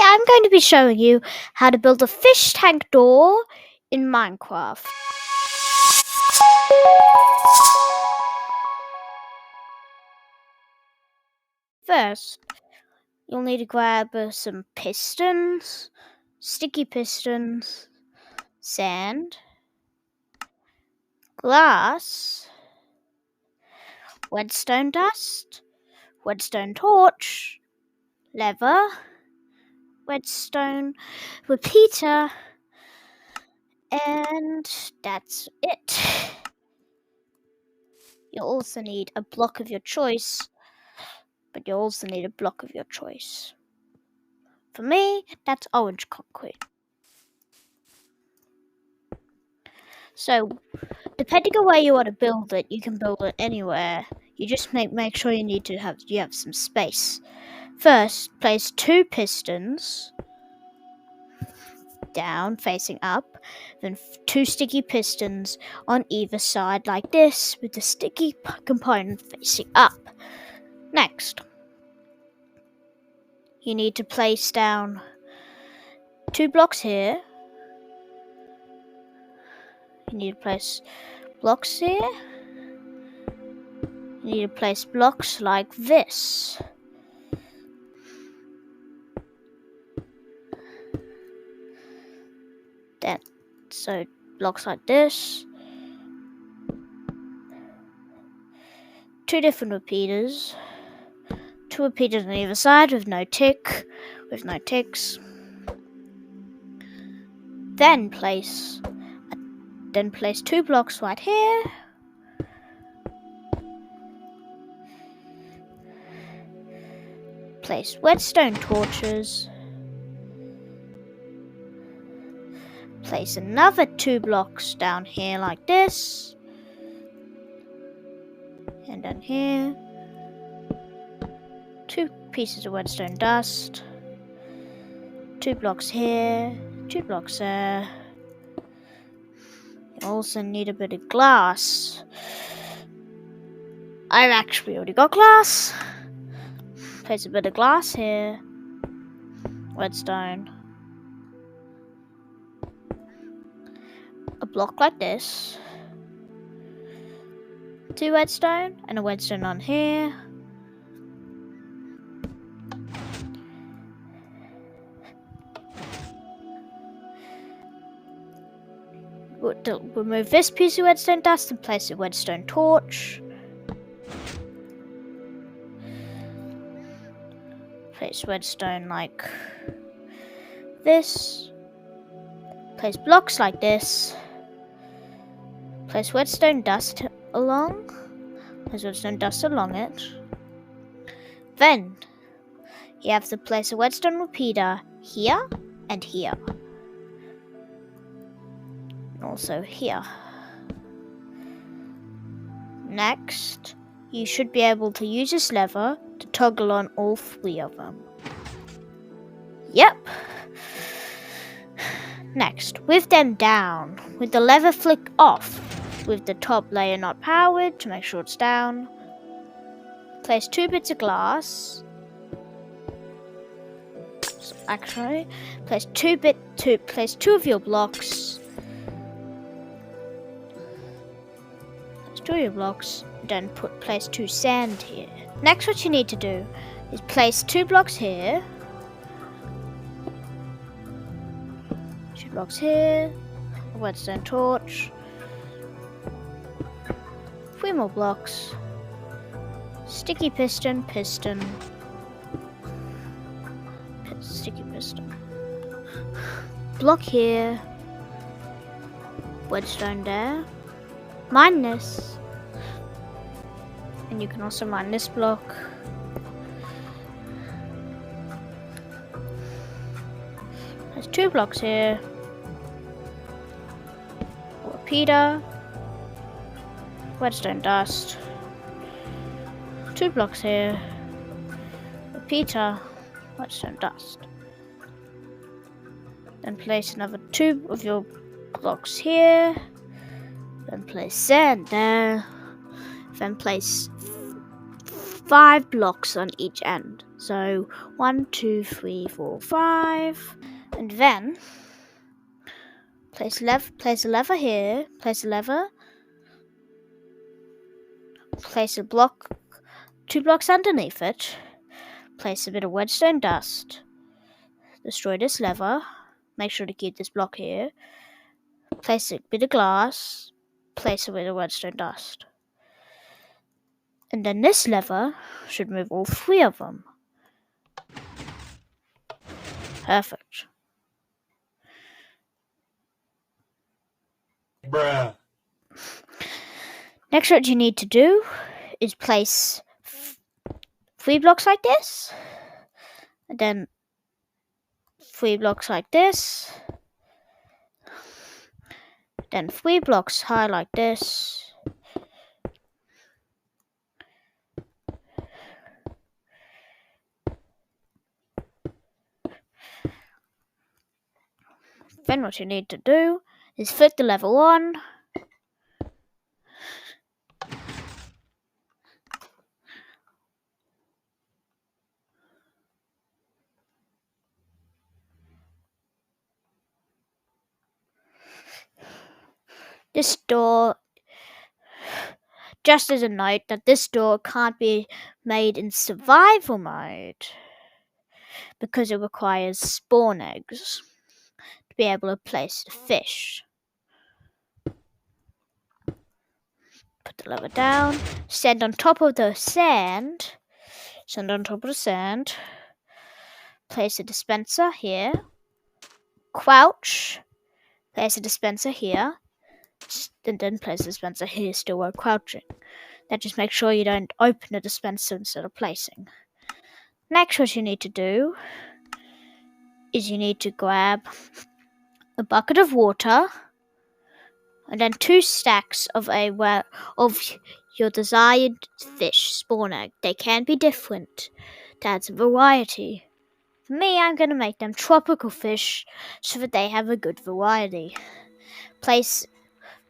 I'm going to be showing you how to build a fish tank door in Minecraft. First, you'll need to grab some pistons, sticky pistons, sand, glass, redstone dust, redstone torch, leather, redstone repeater, and that's it. You'll also need a block of your choice, For me, that's orange concrete. So, depending on where you want to build it, you can build it anywhere. You just make sure you have some space. First, place 2 pistons down facing up, then 2 sticky pistons on either side like this, with the sticky component facing up. Next, you need to place down 2 blocks here. You need to place blocks here. You need to place blocks like this. So blocks like this. 2 different repeaters. 2 repeaters on either side with no ticks. Then place 2 blocks right here. Place redstone torches. Place another 2 blocks down here like this. And down here. 2 pieces of redstone dust. 2 blocks here. 2 blocks there. You also need a bit of glass. I've actually already got glass. Place a bit of glass here. Redstone. A block like this. 2 redstone and a redstone on here. Remove this piece of redstone dust and place a redstone torch. Place redstone like this. Place blocks like this. Place redstone dust along. Place redstone dust along it. Then you have to place a redstone repeater here and here. And also here. Next, you should be able to use this lever to toggle on all 3 of them. Yep. Next, with them down, with the lever flick off, with the top layer not powered to make sure it's down, place 2 bits of glass. So actually, place 2 of your blocks. Place 2 of your blocks, then place 2 sand here. Next, what you need to do is place 2 blocks here. 2 blocks here. A redstone torch. 3 more blocks. Sticky piston. Sticky piston. Block here. Redstone there. Mine this. And you can also mine this block. There's 2 blocks here. Repeater. Redstone dust. 2 blocks here. Repeater. Redstone dust. Then place another 2 of your blocks here. Then place sand there. Then place 5 blocks on each end. So 1, 2, 3, 4, 5, and then place a lever here, place a lever, place a block, 2 blocks underneath it, place a bit of redstone dust, destroy this lever, make sure to keep this block here, place a bit of glass, place a bit of redstone dust. And then this lever should move all 3 of them. Perfect. Bruh. Next, what you need to do is place 3 blocks like this, and then 3 blocks like this, then 3 blocks high like this, then what you need to do is flip the level on, this door, just as a note that this door can't be made in survival mode because it requires spawn eggs to be able to place the fish. Put the lever down, stand on top of the sand, place a dispenser here, crouch, place a dispenser here, and then place a dispenser here still while crouching. That just makes sure you don't open the dispenser instead of placing. Next, what you need to do is you need to grab a bucket of water and then 2 stacks of your desired fish spawn egg. They can be different to add some variety. For me, I'm going to make them tropical fish so that they have a good variety. Place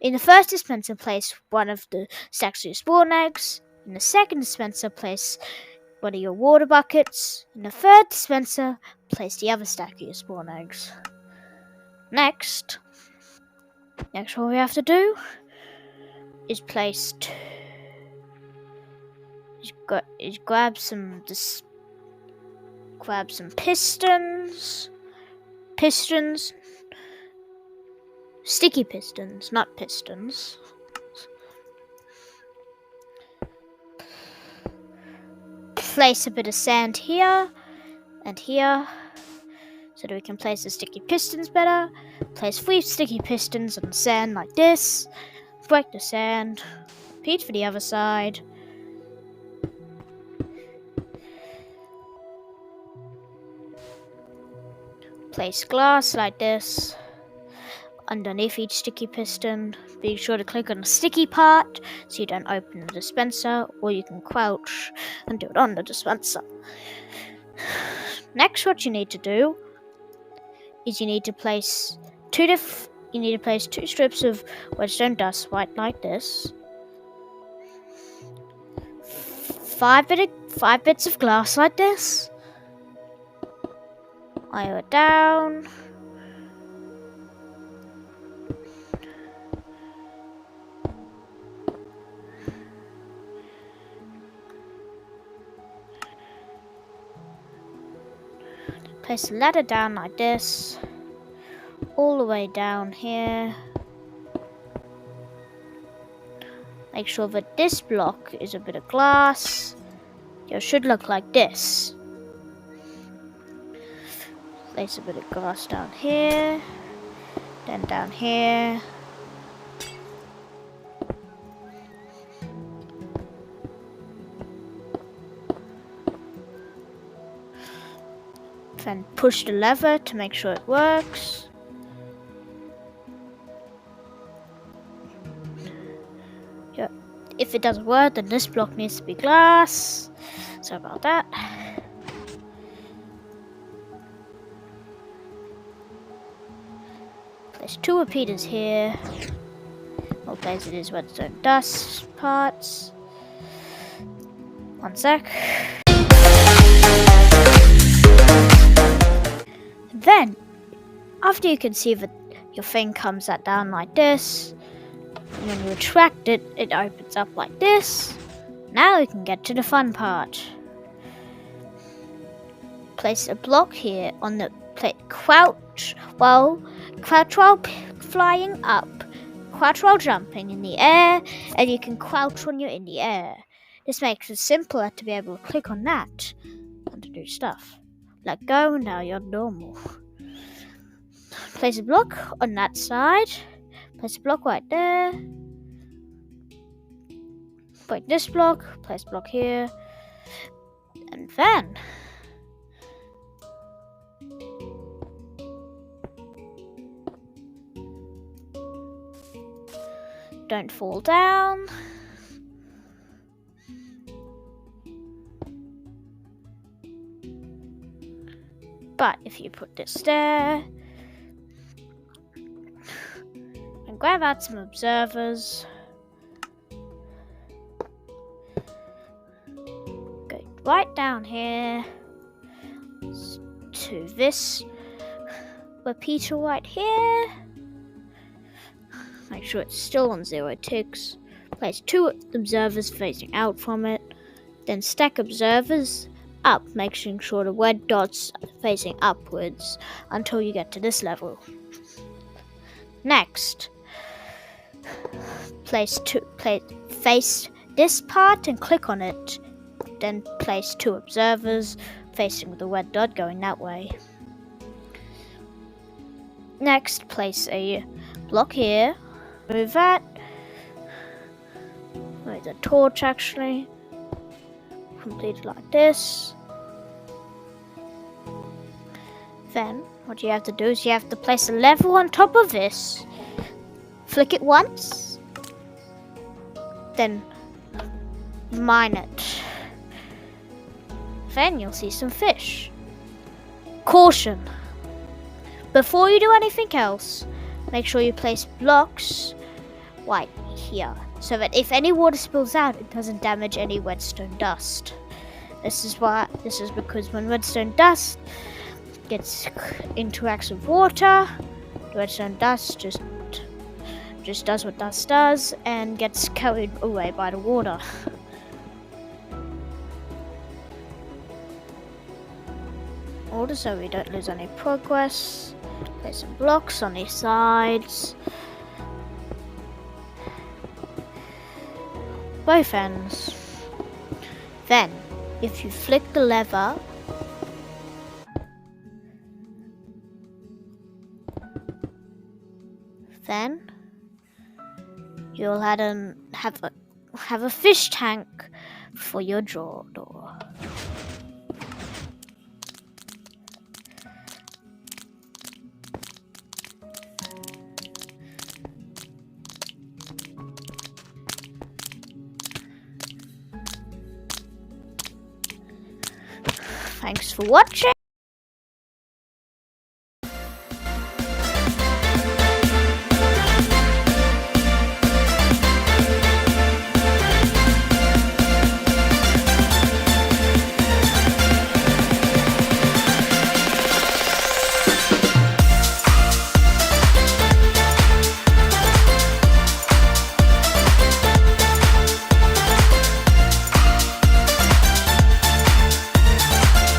in the first dispenser, place 1 of the stacks of your spawn eggs. In the second dispenser, place 1 of your water buckets. In the third dispenser, place the other stack of your spawn eggs. Next what we have to do is grab some pistons, sticky pistons, not pistons. Place a bit of sand here and here so that we can place the sticky pistons better. Place 3 sticky pistons on the sand like this. Break the sand. Repeat for the other side. Place glass like this underneath each sticky piston. Be sure to click on the sticky part so you don't open the dispenser, or you can crouch and do it on the dispenser. Next, what you need to do is you need to place 2 strips of redstone dust white like this. 5 bits of glass like this. Iron it down. Place the ladder down like this, all the way down here. Make sure that this block is a bit of glass. It should look like this. Place a bit of glass down here, then down here. Then push the lever to make sure it works. Yeah. If it doesn't work, then this block needs to be glass. Sorry about that. Place 2 repeaters here. We'll place it as redstone dust parts. 1 sec. Then, after you can see that your thing comes down like this, and when you retract it, it opens up like this. Now we can get to the fun part. Place a block here on the plate. Crouch while flying up. Crouch while jumping in the air, and you can crouch when you're in the air. This makes it simpler to be able to click on that and to do stuff. Let go, and now you're normal. Place a block on that side. Place a block right there. Break this block. Place a block here. And then don't fall down. But if you put this there and grab out some observers, go right down here to this repeater right here. Make sure it's still on 0 ticks. Place 2 observers facing out from it. Then stack observers up, making sure the red dots are facing upwards until you get to this level. Next, face this part and click on it. Then place 2 observers facing the red dot going that way. Next, place a block here. Move that. With a torch, actually. Complete it like this. Then, what you have to do is you have to place a level on top of this. Flick it once. Then, mine it. Then you'll see some fish. Caution! Before you do anything else, make sure you place blocks right here, so that if any water spills out, it doesn't damage any redstone dust. This is because when redstone dust interacts with water, the redstone dust just does what dust does and gets carried away by the water. Order so we don't lose any progress. Place some blocks on these sides. Both ends. Then, if you flick the lever, then you'll have a fish tank for your drawer door. Thanks for watching.